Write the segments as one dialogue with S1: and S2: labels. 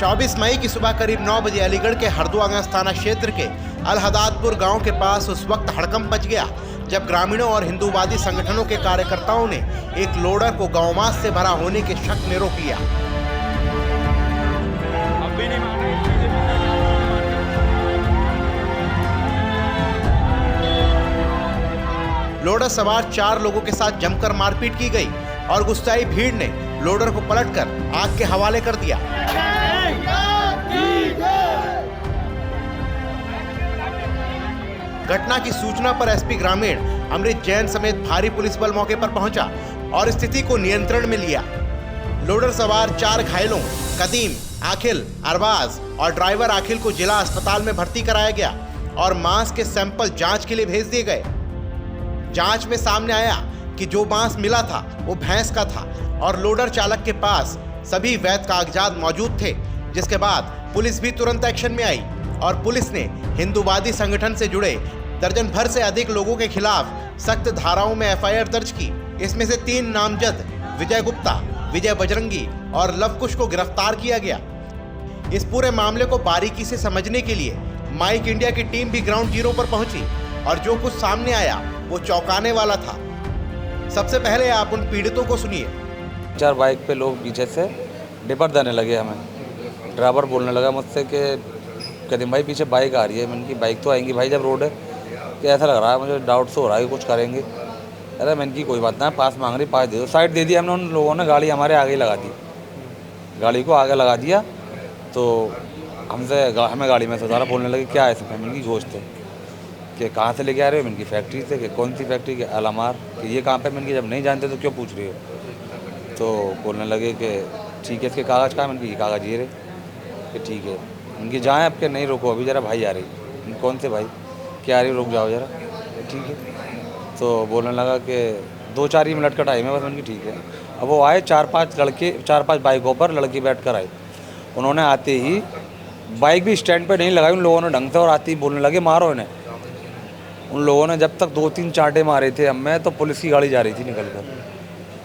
S1: 24 मई की सुबह करीब 9 बजे अलीगढ़ के हरदोआंगस थाना क्षेत्र के अलहदादपुर गांव के पास उस वक्त हड़कंप मच गया जब ग्रामीणों और हिंदूवादी संगठनों के कार्यकर्ताओं ने एक लोडर को गौमांस से भरा होने के शक में रोक लिया। लोडर सवार 4 लोगों के साथ जमकर मारपीट की गई और गुस्साई भीड़ ने लोडर को पलटकर आग के हवाले कर दिया। घटना की सूचना पर एसपी ग्रामीण अमृत जैन समेत भारी पुलिस बल मौके पर पहुंचा और स्थिति को नियंत्रण में लिया। लोडर सवार 4 घायलों कदीम, आखिल, अरबाज और ड्राइवर आखिल को जिला अस्पताल में भर्ती कराया गया और मांस के सैंपल जांच के लिए भेज दिए गए। जांच में सामने आया कि जो मांस मिला था वो भैंस का था और लोडर चालक के पास सभी वैध कागजात मौजूद थे, जिसके बाद पुलिस भी तुरंत एक्शन में आई और पुलिस ने हिंदूवादी संगठन से जुड़े दर्जन भर से अधिक लोगों के खिलाफ सख्त धाराओं में एफआईआर दर्ज की। इसमें से 3 नामजद विजय गुप्ता, विजय बजरंगी और लवकुश को गिरफ्तार किया गया। इस पूरे मामले को बारीकी से समझने के लिए माइक इंडिया की टीम भी ग्राउंड जीरो पर पहुंची और जो कुछ सामने आया वो चौंकाने वाला था। सबसे पहले आप उन पीड़ितों को सुनिए।
S2: 4 बाइक पे लोग पीछे से डिपर देने लगे हमें। ड्राइवर बोलने लगा मुझसे कि कदीम भाई पीछे बाइक आ रही है। मैंने की बाइक तो आएंगी भाई, जब रोड है कि ऐसा लग रहा है, मुझे डाउट से हो रहा है कि कुछ करेंगे। अरे मैंने की कोई बात ना, पास मांग रही, पास दे दो। साइड दे दी हमने, उन लोगों ने गाड़ी हमारे आगे लगा दी, गाड़ी को आगे लगा दिया। तो हमें गाड़ी में से उतारा, बोलने लगे क्या है इसमें। मैंने की गोश्त है कि कहाँ से लेके आ रहे हो। मैंने की फैक्ट्री से। कि कौन सी फैक्ट्री के अलामार, कि ये कहाँ पे। मैंने की जब नहीं जानते तो क्यों पूछ रही हो। तो बोलने लगे कि ठीक है इसके कागज़ कहाँ। मैंने की कागज़ ये रहे कि ठीक है। उनकी जाएँ आपके नहीं रोको, अभी ज़रा भाई आ रही। कौन से भाई, क्या आ रही, रुक जाओ ज़रा, ठीक है। तो बोलने लगा कि 2-4 ही मिनट का टाइम है बस। मैंने की ठीक है। अब वो आए 4-5 लड़के, 4-5 बाइकों पर लड़की बैठ कर आए। उन्होंने आते ही बाइक भी स्टैंड पर नहीं लगाई उन लोगों ने ढंग से, और आते ही बोलने लगे मारो इन्हें। उन लोगों ने जब तक 2-3 चांटे मारे थे हमें, तो पुलिस की गाड़ी जा रही थी निकल कर।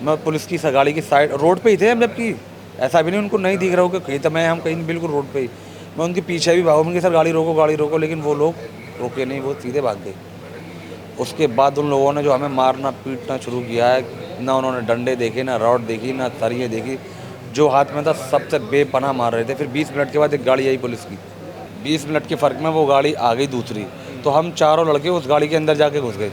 S2: मैं पुलिस की गाड़ी की साइड रोड पे ही थे हम, जबकि ऐसा भी नहीं उनको नहीं दिख रहा हो कि कहीं तो मैं हम कहीं बिल्कुल रोड पे ही। मैं उनके पीछे भी भागा, उनके सर गाड़ी रोको गाड़ी रोको, लेकिन वो लोग रोके नहीं, वो सीधे भाग गए। उसके बाद उन लोगों ने जो हमें मारना पीटना शुरू किया है, ना उन्होंने डंडे देखे, ना रॉड देखी, ना सरिये देखी, जो हाथ में था सबसे बेपनाह मार रहे थे। फिर 20 मिनट के बाद एक गाड़ी आई पुलिस की, 20 मिनट के फ़र्क में वो गाड़ी आ गई दूसरी। तो हम चारों लड़के उस गाड़ी के अंदर जाके घुस गए।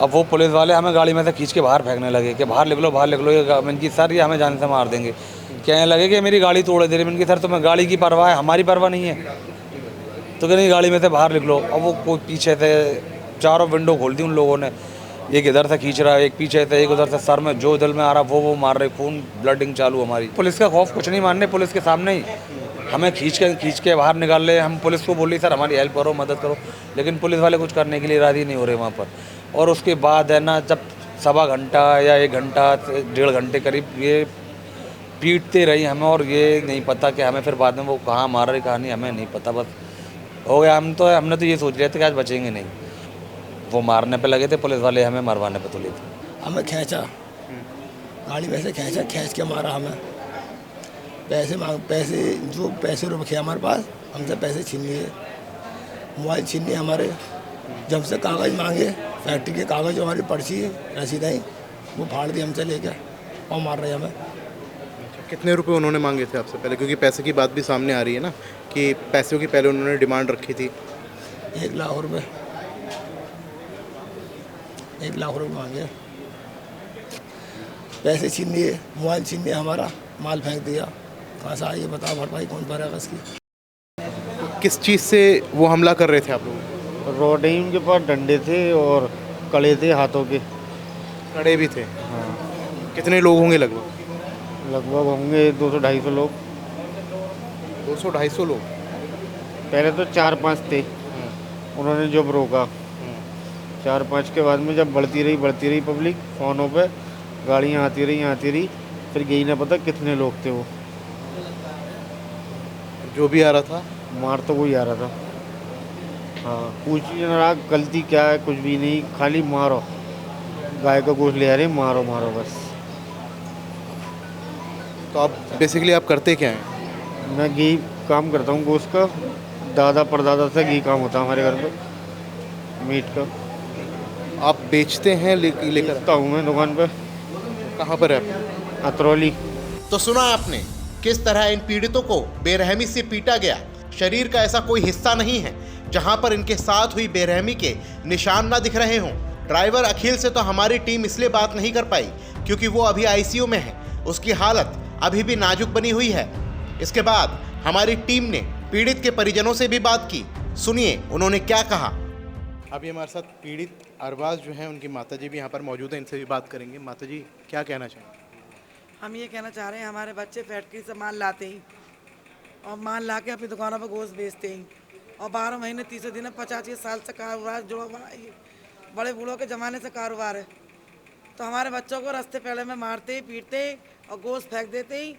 S2: अब वो पुलिस वाले हमें गाड़ी में से खींच के बाहर फेंकने लगे कि बाहर निकलो बाहर निकलो। ये मैंने की सर ये हमें जाने से मार देंगे। कहने लगे कि मेरी गाड़ी तोड़ दे रही। मैंने की सर तुम्हें गाड़ी की परवाह है, हमारी परवाह नहीं है। तो कहने गाड़ी में से बाहर निकलो। अब वो कोई पीछे से चारों विंडो खोल दी उन लोगों ने। एक इधर से खींच रहा है, एक पीछे से, एक उधर से। सर में जो दिल में आ रहा वो मार रहे, खून ब्लडिंग चालू हमारी। पुलिस का खौफ कुछ नहीं मानने, पुलिस के सामने ही हमें खींच के बाहर निकाल ले। हम पुलिस को बोली सर हमारी हेल्प करो, मदद करो, लेकिन पुलिस वाले कुछ करने के लिए राजी नहीं हो रहे वहाँ पर। और उसके बाद है ना, जब 1.25 घंटा या 1 घंटा 1.5 घंटे करीब ये पीटते रही हमें, और ये नहीं पता कि हमें फिर बाद में वो कहाँ मार रही कहाँ नहीं, हमें नहीं पता। बस हो गया। हमने तो ये सोच लिया था कि आज बचेंगे नहीं। वो मारने पे लगे थे पुलिस वाले, हमें मरवाने पे तुले थे।
S3: हमें खींचा, गाड़ी में से खींच के मारा हमें। पैसे जो पैसे रुपये हमारे पास, हमसे पैसे छीन लिए, मोबाइल छीन लिए हमारे। जब से कागज़ मांगे, फैक्ट्री के कागज़, हमारी पर्ची रसीदें, वो फाड़ दी हमसे लेकर और मार रहे हमें।
S1: कितने रुपए उन्होंने मांगे थे आपसे पहले, क्योंकि पैसे की बात भी सामने आ रही है ना कि पैसों की पहले उन्होंने डिमांड रखी थी?
S3: 1 लाख रुपए, 1 लाख रुपए मांगे। पैसे छीन लिए, मोबाइल छीन लिया हमारा, माल फेंक दिया। कहाँ से आई ये बताओ, भरपाई कौन भरेगा इसकी?
S1: किस चीज़ से वो हमला कर रहे थे आप लोग?
S4: रोडिंग के पास डंडे थे और कड़े थे हाथों के।
S1: कड़े भी थे?
S4: हाँ।
S1: कितने लोग होंगे लगभग?
S4: लगभग होंगे 200-250 लोग।
S1: 200-250 लोग?
S4: पहले तो 4-5 थे, उन्होंने जब रोका। 4-5 के बाद में जब बढ़ती रही पब्लिक, फ़ोनों पे गाड़ियाँ आती रही, फिर यही ना पता कितने लोग थे वो।
S1: जो भी आ रहा था
S4: मार तो वही आ रहा था। हाँ, पूछ ही ना रहा गलती क्या है, कुछ भी नहीं, खाली मारो। गाय का गोश्त ले आ रहे, मारो बस।
S1: तो आप बेसिकली आप करते क्या हैं?
S4: मैं घी काम करता हूँ गोश्त का, दादा परदादा से घी काम होता है हमारे घर पे, मीट का।
S5: आप बेचते हैं लेकर
S4: बेचता हूँ मैं दुकान पे,
S5: कहाँ पर है आप?
S4: अतरौली।
S1: तो सुना आपने किस तरह इन पीड़ितों को बेरहमी से पीटा गया। शरीर का ऐसा कोई हिस्सा नहीं है जहां पर इनके साथ हुई बेरहमी के निशान ना दिख रहे हों। ड्राइवर अखिल से तो हमारी टीम इसलिए बात नहीं कर पाई क्योंकि वो अभी आईसीयू में है, उसकी हालत अभी भी नाजुक बनी हुई है। इसके बाद हमारी टीम ने पीड़ित के परिजनों से भी बात की, सुनिए उन्होंने क्या कहा।
S5: अभी हमारे साथ पीड़ित अरबाज जो हैं, उनकी माताजी भी यहाँ पर मौजूद हैं, इनसे भी बात करेंगे। माताजी क्या कहना चाहेंगे?
S6: हम ये कहना चाह रहे हैं, हमारे बच्चे फैक्ट्री से माल लाते हैं और माल ला के अपनी दुकानों पर गोश्त बेचते हैं और 12 महीने 30 दिन 50 साल से कारोबार जुड़ा हुआ है। ये बड़े बूढ़ों के ज़माने से कारोबार है। तो हमारे बच्चों को रास्ते पहले में मारते ही पीटते ही और गोश्त फेंक देते ही।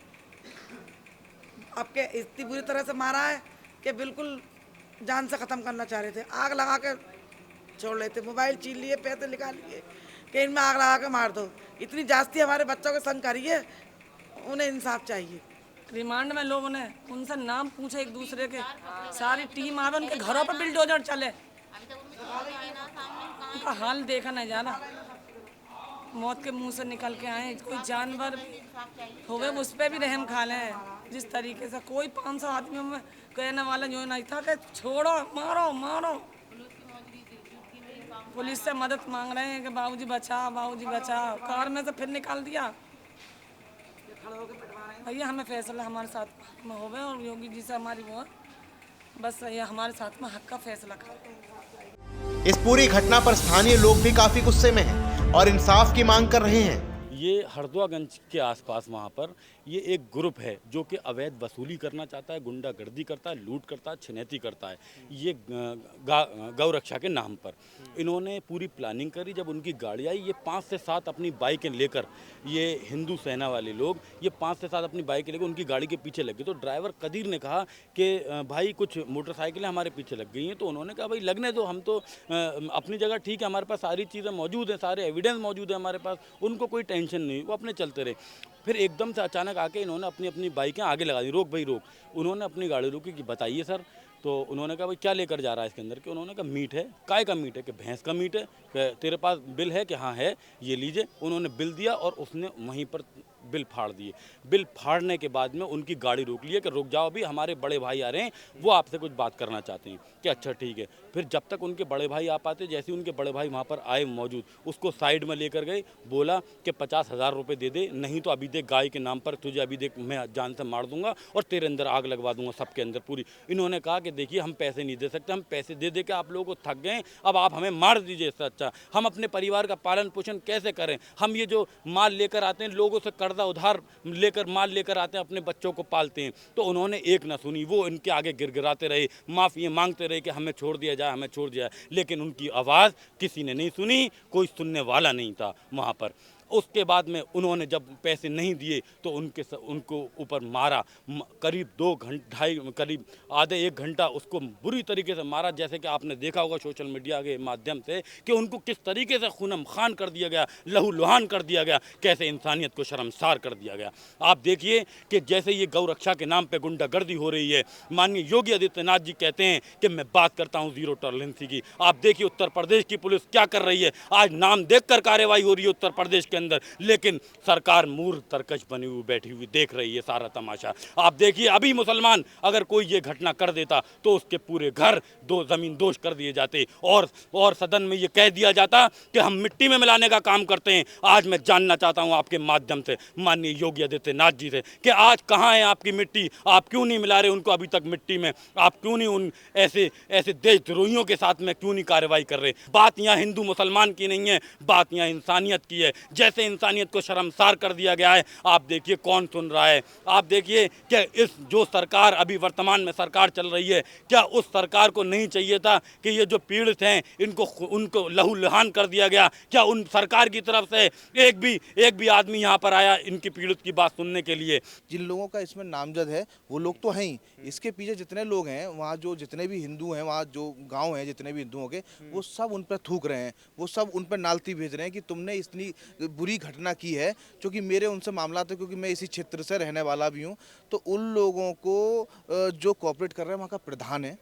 S6: अब के इतनी बुरी तरह से मारा है कि बिल्कुल जान से ख़त्म करना चाह रहे थे, आग लगा के छोड़ लेते, मोबाइल छीन लिए, पैसे निकाल लिए कि इनमें आग लगा के मार दो। इतनी जास्ती हमारे बच्चों के संग करी है, उन्हें इंसाफ चाहिए।
S7: रिमांड में लोगों ने उनसे नाम पूछे एक दूसरे के, सारी टीम आवे, उनके घरों पर बिल्डोजर चले, उनका हाल देखा नहीं जा रहा। मौत के मुंह से निकल के आए, कोई जानवर हो गए उस पर भी रहम खा लें। जिस तरीके से कोई 500 आदमियों में कहने वाला जो नहीं था कि छोड़ो, मारो मारो। पुलिस से मदद मांग रहे हैं कि बाबूजी बचाओ, बाबूजी बचाओ। कार में से फिर निकाल दिया। भैया हमें फैसला हमारे साथ में हो गए और योगी जी से हमारी वो बस ये हमारे साथ में हक का फैसला कर।
S1: इस पूरी घटना पर स्थानीय लोग भी काफी गुस्से में हैं और इंसाफ की मांग कर रहे हैं।
S8: ये हरदुआगंज के आसपास वहाँ पर ये एक ग्रुप है जो कि अवैध वसूली करना चाहता है, गुंडागर्दी करता है, लूट करता है, छिनैती करता है। ये गौ रक्षा के नाम पर इन्होंने पूरी प्लानिंग करी। जब उनकी गाड़ी आई, ये 5 से 7 अपनी बाइकें लेकर, ये हिंदू सेना वाले लोग, ये 5 से 7 अपनी बाइकें लेकर उनकी गाड़ी के पीछे लग गए। तो ड्राइवर कदीर ने कहा कि भाई कुछ मोटरसाइकिलें हमारे पीछे लग गई हैं। तो उन्होंने कहा भाई लगने दो, हम तो अपनी जगह ठीक है, हमारे पास सारी चीज़ें मौजूद हैं, सारे एविडेंस मौजूद है हमारे पास, उनको कोई टेंशन नहीं, वो अपने चलते रहे। फिर एकदम से अचानक आके इन्होंने अपनी अपनी बाइकें आगे लगा दी, रोक भाई रोक। उन्होंने अपनी गाड़ी रोकी कि बताइए सर। तो उन्होंने कहा भाई क्या लेकर जा रहा है इसके अंदर? कि उन्होंने कहा मीट है। काय का मीट है? कि भैंस का मीट है। कि तेरे पास बिल है? कि हाँ है, ये लीजिए। उन्होंने बिल दिया और उसने वहीं पर बिल फाड़ दिए। बिल फाड़ने के बाद में उनकी गाड़ी रोक लिए कि रुक जाओ, अभी हमारे बड़े भाई आ रहे हैं, वो आपसे कुछ बात करना चाहते हैं। कि अच्छा ठीक है। फिर जब तक उनके बड़े भाई आ पाते, जैसे उनके बड़े भाई वहाँ पर आए मौजूद, उसको साइड में लेकर गए, बोला कि 50,000 रुपये दे दे, नहीं तो अभी देख गाय के नाम पर तुझे अभी देख मैं जान से मार दूंगा और तेरे अंदर आग लगवा दूंगा, सबके अंदर पूरी। इन्होंने कहा कि देखिए हम पैसे नहीं दे सकते, हम पैसे दे दे के आप लोगों को थक गए, अब आप हमें मार दीजिए। इससे अच्छा हम अपने परिवार का पालन पोषण कैसे करें? हम ये जो माल लेकर आते हैं, लोगों से कर्जा उधार लेकर माल लेकर आते हैं, अपने बच्चों को पालते हैं। तो उन्होंने एक ना सुनी, वो इनके आगे गिड़गिड़ाते रहे, माफ़ी मांगते रहे कि हमें छोड़ दिया जाए, हमें छोड़ दिया जाए। लेकिन उनकी आवाज़ किसी ने नहीं सुनी, कोई सुनने वाला नहीं था वहाँ पर। उसके बाद में उन्होंने जब पैसे नहीं दिए तो उनको ऊपर मारा। करीब 2 घंटे, करीब आधे 1 घंटा उसको बुरी तरीके से मारा। जैसे कि आपने देखा होगा सोशल मीडिया के माध्यम से कि उनको किस तरीके से खूनम खान कर दिया गया, लहू लुहान कर दिया गया, कैसे इंसानियत को शर्मसार कर दिया गया। आप देखिए कि जैसे ये गौ रक्षा के नाम पर गुंडागर्दी हो रही है। माननीय योगी आदित्यनाथ जी कहते हैं कि मैं बात करता हूँ जीरो टॉलरेंस की। आप देखिए उत्तर प्रदेश की पुलिस क्या कर रही है। आज नाम देखकर कार्रवाई हो रही है उत्तर प्रदेश के अंदर, लेकिन सरकार मूर्ख तरकश बनी हुई बैठी हुई देख रही है सारा तमाशा। आप देखिए अभी मुसलमान अगर कोई ये घटना कर देता तो उसके पूरे घर जमीन दोष कर दिए जाते और सदन में ये कह दिया जाता कि हम मिट्टी में मिलाने का काम करते हैं। आज मैं जानना चाहता हूं आपके माध्यम से माननीय योगी आदित्यनाथ जी से कि आज कहां है आपकी मिट्टी? आप क्यों नहीं मिला रहे उनको अभी तक मिट्टी में? आप क्यों नहीं उन ऐसे देशद्रोहियों के साथ में क्यों नहीं कार्रवाई कर रहे? बात यहाँ हिंदू मुसलमान की नहीं है, बात यहाँ इंसानियत की है। जैसे इंसानियत को शर्मसार कर दिया गया है, आप देखिए कौन सुन रहा है। आप देखिए कि इस जो सरकार अभी वर्तमान में सरकार चल रही है, क्या उस सरकार को नहीं चाहिए था कि ये जो पीड़ित हैं उनको लहू लुहान कर दिया गया? क्या उन सरकार की तरफ से एक भी आदमी यहाँ पर आया इनकी पीड़ित की बात सुनने के लिए?
S5: जिन लोगों का इसमें नामजद है वो लोग तो हैं ही, इसके पीछे जितने लोग हैं वहाँ, जो जितने भी हिंदू हैं वहाँ, जो गांव हैं जितने भी हिंदुओं के, वो सब उन पर थूक रहे हैं, वो सब उन पर नालती भेज रहे हैं कि तुमने इतनी बुरी घटना की है, क्योंकि मेरे उनसे मामला था, क्योंकि मैं इसी क्षेत्र से रहने वाला भी हूँ, तो उन लोगों को जो कोऑपरेट कर रहे हैं वहाँ का प्रधान है,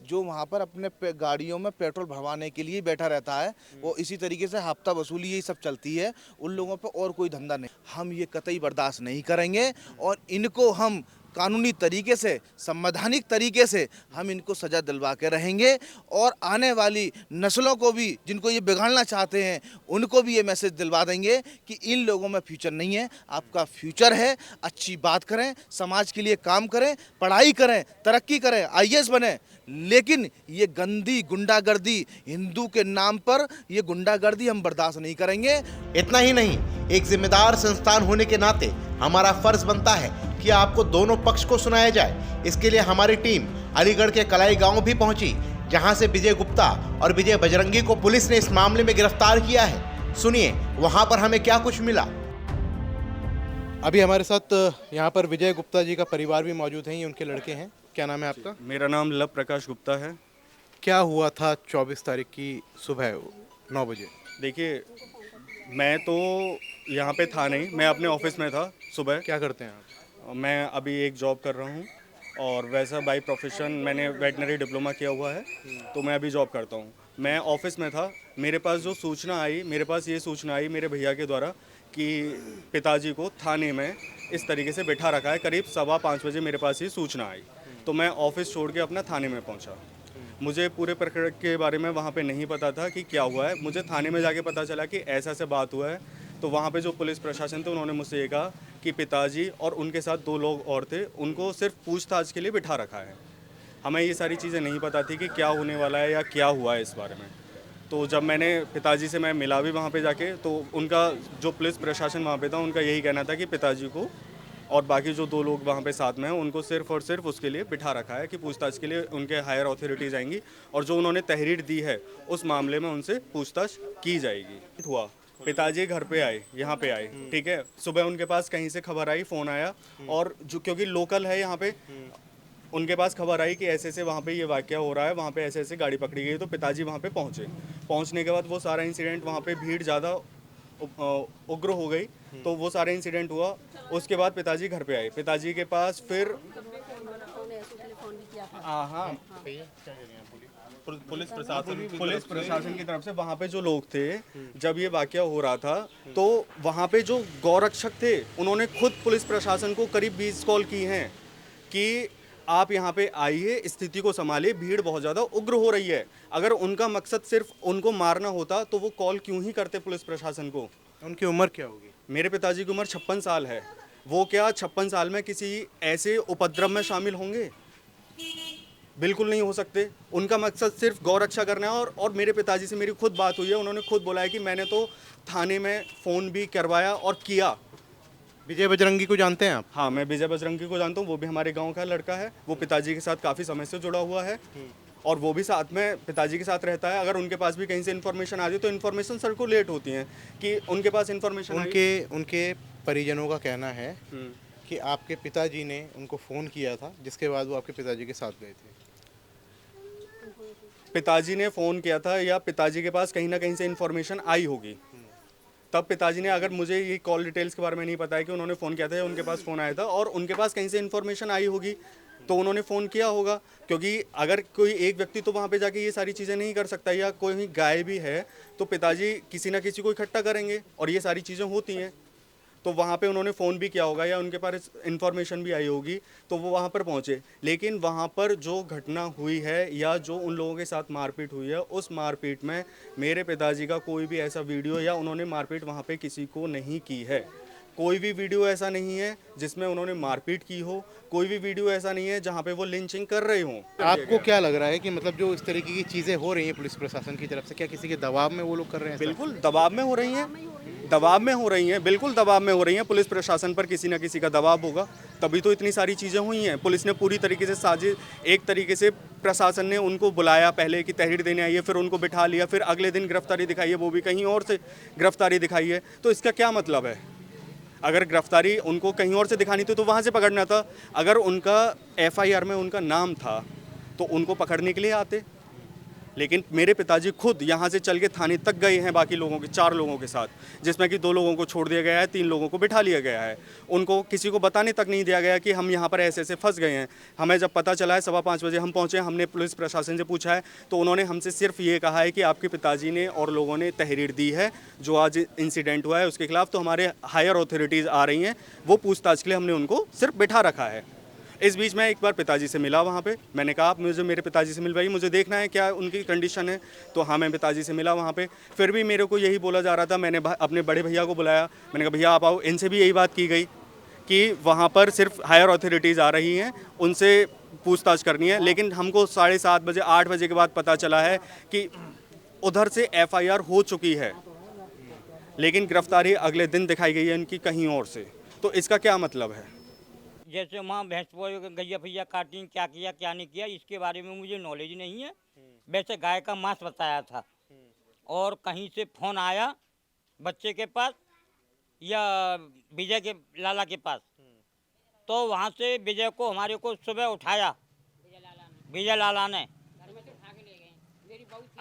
S5: जो वहाँ पर अपने गाड़ियों में पेट्रोल भरवाने के लिए बैठा रहता है, वो इसी तरीके से हफ्ता वसूली यही सब चलती है, उन लोगों पे और कोई धंधा नहीं। हम ये कतई बर्दाश्त नहीं करेंगे और इनको हम कानूनी तरीके से, संवैधानिक तरीके से हम इनको सज़ा दिलवा के रहेंगे और आने वाली नस्लों को भी, जिनको ये बिगाड़ना चाहते हैं, उनको भी ये मैसेज दिलवा देंगे कि इन लोगों में फ्यूचर नहीं है, आपका फ्यूचर है। अच्छी बात करें, समाज के लिए काम करें, पढ़ाई करें, तरक्की करें, IAS बने, लेकिन ये गंदी गुंडागर्दी, हिंदू के नाम पर ये गुंडागर्दी हम बर्दाश्त नहीं करेंगे।
S1: इतना ही नहीं, एक जिम्मेदार संस्थान होने के नाते हमारा फर्ज बनता है कि आपको दोनों पक्ष को सुनाया जाए। इसके लिए हमारी टीम अलीगढ़ के कलाई गांव भी पहुंची, जहां से विजय गुप्ता और विजय बजरंगी को पुलिस ने इस मामले में गिरफ्तार किया है। सुनिए वहां पर हमें क्या कुछ मिला।
S9: अभी हमारे साथ यहाँ पर विजय गुप्ता जी का परिवार भी मौजूद है, ये उनके लड़के हैं। क्या नाम है आपका?
S10: मेरा नाम लव प्रकाश गुप्ता है।
S9: क्या हुआ था 24 तारीख की सुबह 9 बजे?
S10: देखिए, मैं तो यहाँ पे था नहीं, मैं अपने ऑफिस में था सुबह।
S9: क्या करते हैं आप?
S10: मैं अभी एक जॉब कर रहा हूँ और वैसा बाय प्रोफेशन मैंने वेटनरी डिप्लोमा किया हुआ है, तो मैं अभी जॉब करता हूँ। मैं ऑफिस में था, मेरे पास जो सूचना आई, मेरे पास ये सूचना आई मेरे भैया के द्वारा कि पिताजी को थाने में इस तरीके से बैठा रखा है। करीब 5:15 बजे मेरे पास ये सूचना आई, तो मैं ऑफिस छोड़ के अपना थाने में पहुंचा। मुझे पूरे प्रक्रिया के बारे में वहाँ पे नहीं पता था कि क्या हुआ है। मुझे थाने में जाके पता चला कि ऐसा ऐसा बात हुआ है। तो वहाँ पे जो पुलिस प्रशासन थे उन्होंने मुझसे ये कहा कि पिताजी और उनके साथ 2 लोग और थे, उनको सिर्फ पूछताछ के लिए बिठा रखा है। हमें ये सारी चीज़ें नहीं पता थी कि क्या होने वाला है या क्या हुआ है इस बारे में। तो जब मैंने पिताजी से मैं मिला भी वहाँ पे जाके, तो उनका जो पुलिस प्रशासन वहाँ पे था, उनका यही कहना था कि पिताजी को और बाकी जो 2 लोग वहाँ पे साथ में हैं उनको सिर्फ और सिर्फ उसके लिए बिठा रखा है कि पूछताछ के लिए उनके हायर अथॉरिटीज़ आएंगी और जो उन्होंने तहरीर दी है उस मामले में उनसे पूछताछ की जाएगी। हुआ, पिताजी घर पे आए, यहाँ पे आए, ठीक है। सुबह उनके पास कहीं से खबर आई, फ़ोन आया, और जो क्योंकि लोकल है यहाँ पे, उनके पास खबर आई कि ऐसे ऐसे वहाँ पे ये वाक़या हो रहा है, वहाँ पे ऐसे ऐसे गाड़ी पकड़ी गई। तो पिताजी वहाँ पे पहुँचे। पहुँचने के बाद वो सारा इंसिडेंट, वहाँ पे भीड़ ज़्यादा उग्र हो गई, तो वो सारे इंसिडेंट हुआ। उसके बाद पिताजी घर पे आए। पिताजी के पास फिर हाँ पुलिस प्रशासन की तरफ से वहाँ पे जो लोग थे, जब ये वाक़या हो रहा था, तो वहाँ पे जो गौरक्षक थे उन्होंने खुद पुलिस प्रशासन को करीब 20 कॉल की हैं कि आप यहाँ पे आइए, स्थिति को संभालिए, भीड़ बहुत ज़्यादा उग्र हो रही है। अगर उनका मकसद सिर्फ उनको मारना होता तो वो कॉल क्यों ही करते पुलिस प्रशासन को?
S9: उनकी उम्र क्या होगी?
S10: मेरे पिताजी की उम्र 56 साल है। वो क्या 56 साल में किसी ऐसे उपद्रव में शामिल होंगे? बिल्कुल नहीं हो सकते। उनका मकसद सिर्फ गौरक्षा करना है। और मेरे पिताजी से मेरी खुद बात हुई है, उन्होंने खुद बोला है कि मैंने तो थाने में फ़ोन भी करवाया और किया।
S9: विजय बजरंगी को जानते हैं आप?
S10: हाँ, मैं विजय बजरंगी को जानता हूँ। वो भी हमारे गांव का लड़का है। वो पिताजी के साथ काफ़ी समय से जुड़ा हुआ है और वो भी साथ में पिताजी के साथ रहता है। अगर उनके पास भी कहीं से इन्फॉर्मेशन आ जाए तो इन्फॉर्मेशन सर्कुलेट होती हैं कि उनके पास इन्फॉर्मेशन।
S9: उनके परिजनों का कहना है कि आपके पिताजी ने उनको फ़ोन किया था, जिसके बाद वो आपके पिताजी के साथ गए थे।
S10: पिताजी ने फ़ोन किया था या पिताजी के पास कहीं ना कहीं से इन्फॉर्मेशन आई होगी, तब पिताजी ने, अगर मुझे ये कॉल डिटेल्स के बारे में नहीं पता है कि उन्होंने फ़ोन किया था या उनके पास फ़ोन आया था, और उनके पास कहीं से इन्फॉर्मेशन आई होगी तो उन्होंने फ़ोन किया होगा। क्योंकि अगर कोई एक व्यक्ति तो वहाँ पे जाके ये सारी चीज़ें नहीं कर सकता, या कोई गाय भी है तो पिताजी किसी ना किसी को इकट्ठा करेंगे और ये सारी चीज़ें होती हैं। तो वहाँ पे उन्होंने फ़ोन भी किया होगा या उनके पास इन्फॉर्मेशन भी आई होगी, तो वो वहाँ पर पहुँचे। लेकिन वहाँ पर जो घटना हुई है या जो उन लोगों के साथ मारपीट हुई है, उस मारपीट में मेरे पिताजी का कोई भी ऐसा वीडियो या उन्होंने मारपीट वहाँ पे किसी को नहीं की है। कोई भी वीडियो ऐसा नहीं है जिसमें उन्होंने मारपीट की हो। कोई भी वीडियो ऐसा नहीं है जहाँ पे वो लिंचिंग कर रहे हों।
S9: आपको क्या लग रहा है कि मतलब जो इस तरीके की चीज़ें हो रही हैं पुलिस प्रशासन की तरफ से, क्या किसी के दबाव में वो लोग कर रहे हैं?
S10: बिल्कुल दबाव में हो रही हैं, दबाव में हो रही हैं, बिल्कुल दबाव में हो रही हैं। पुलिस प्रशासन पर किसी न किसी का दबाव होगा, तभी तो इतनी सारी चीज़ें हुई हैं। पुलिस ने पूरी तरीके से साजिश, एक तरीके से प्रशासन ने उनको बुलाया पहले कि तहरीर देने आइए, फिर उनको बिठा लिया, फिर अगले दिन गिरफ्तारी दिखाई है, वो भी कहीं और से गिरफ्तारी दिखाई है। तो इसका क्या मतलब है? अगर गिरफ्तारी उनको कहीं और से दिखानी थी तो वहाँ से पकड़ना था। अगर उनका FIR में उनका नाम था तो उनको पकड़ने के लिए आते। लेकिन मेरे पिताजी खुद यहाँ से चल के थाने तक गए हैं बाकी लोगों के 4 लोगों के साथ, जिसमें कि 2 लोगों को छोड़ दिया गया है, 3 लोगों को बिठा लिया गया है। उनको किसी को बताने तक नहीं दिया गया कि हम यहाँ पर ऐसे ऐसे फंस गए हैं। हमें जब पता चला है 5:15 बजे हम पहुँचे, हमने पुलिस प्रशासन से पूछा है तो उन्होंने हमसे सिर्फ ये कहा है कि आपके पिताजी ने और लोगों ने तहरीर दी है जो आज इंसिडेंट हुआ है उसके खिलाफ, तो हमारे हायर अथॉरिटीज़ आ रही हैं, वो पूछताछ के लिए हमने उनको सिर्फ बिठा रखा है। इस बीच मैं एक बार पिताजी से मिला वहाँ पे, मैंने कहा आप मुझे मेरे पिताजी से मिलवाइए, मुझे देखना है क्या उनकी कंडीशन है। तो हाँ, मैं पिताजी से मिला वहाँ पे, फिर भी मेरे को यही बोला जा रहा था। मैंने अपने बड़े भैया को बुलाया, मैंने कहा भैया आप आओ। इनसे भी यही बात की गई कि वहाँ पर सिर्फ हायर अथॉरिटीज़ आ रही हैं, उनसे पूछताछ करनी है। लेकिन हमको 7:30 बजे 8 बजे के बाद पता चला है कि उधर से FIR हो चुकी है, लेकिन गिरफ्तारी अगले दिन दिखाई गई है इनकी कहीं और से। तो इसका क्या मतलब है?
S11: जैसे वहाँ भैंस गैया फैया काटी, क्या किया क्या नहीं किया, इसके बारे में मुझे नॉलेज नहीं है। वैसे गाय का मांस बताया था, और कहीं से फ़ोन आया बच्चे के पास या विजय के लाला के पास, तो वहाँ से विजय को हमारे को सुबह उठाया विजय लाला ने,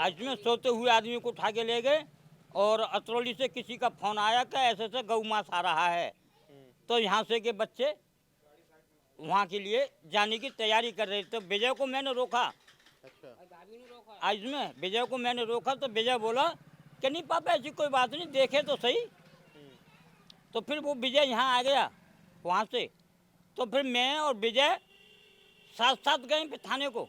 S11: इसमें सोते हुए आदमी को उठा के ले गए। और अतरौली से किसी का फ़ोन आया कि ऐसे ऐसे गौ मांस आ रहा है, तो यहाँ से के बच्चे वहाँ के लिए जाने की तैयारी कर रहे थे। तो विजय को मैंने रोका, आज में विजय को मैंने रोका तो विजय बोला कि नहीं पापा ऐसी कोई बात नहीं, देखे तो सही। तो फिर वो विजय यहाँ आ गया वहाँ से, तो फिर मैं और विजय साथ साथ गए फिर थाने को।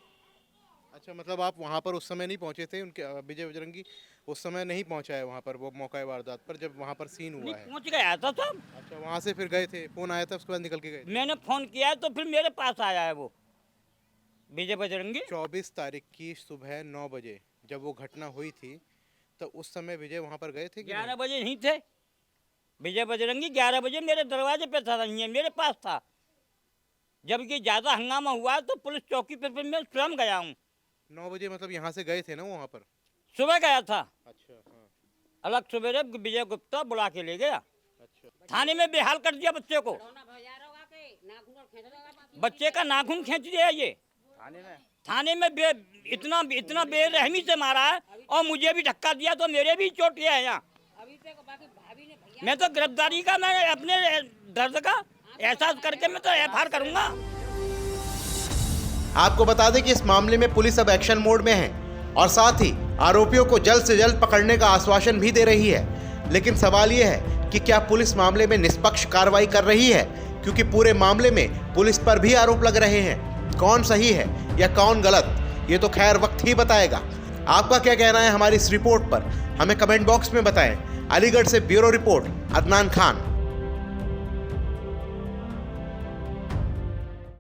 S9: अच्छा, मतलब आप वहाँ पर उस समय नहीं पहुँचे थे, उनके विजय बजरंगी उस समय नहीं पहुँचा है वहाँ पर, वो मौका वारदात पर जब वहाँ पर सीन हुआ है?
S11: पहुँच गया था सब।
S9: अच्छा, वहाँ से फिर गए थे, फ़ोन आया था उसके बाद निकल के गए?
S11: मैंने फ़ोन किया है तो फिर मेरे पास आया है वो विजय बजरंगी।
S9: 24 तारीख की सुबह 9 बजे जब वो घटना हुई थी, तो उस समय विजय वहाँ पर गए थे?
S11: 11 बजे नहीं थे विजय बजरंगी, 11 बजे मेरे दरवाजे पे था, नहीं है मेरे पास था। जबकि ज़्यादा हंगामा हुआ तो पुलिस चौकी पर मैं स्वयं गया हूँ।
S9: 9 बजे मतलब यहाँ से गए थे ना वहाँ पर?
S11: सुबह गया था।
S9: अच्छा, हाँ।
S11: अलग सवेरे विजय गुप्ता बुला के ले गया।
S9: अच्छा,
S11: थाने में बेहाल कर दिया बच्चे को, बच्चे का नाखून खींच दिया ये थाने में इतना बेरहमी से मारा है, और मुझे भी धक्का दिया तो मेरे भी चोट गया है यहाँ। मैं तो गिरफ्तारी का, मैं अपने दर्द का एहसास करके मैं तो FIR करूंगा।
S1: आपको बता दें कि इस मामले में पुलिस अब एक्शन मोड में है और साथ ही आरोपियों को जल्द से जल्द पकड़ने का आश्वासन भी दे रही है। लेकिन सवाल यह है कि क्या पुलिस मामले में निष्पक्ष कार्रवाई कर रही है, क्योंकि पूरे मामले में पुलिस पर भी आरोप लग रहे हैं। कौन सही है या कौन गलत, ये तो खैर वक्त ही बताएगा। आपका क्या कहना है हमारी इस रिपोर्ट पर, हमें कमेंट बॉक्स में बताएं। अलीगढ़ से ब्यूरो रिपोर्ट, अदनान खान।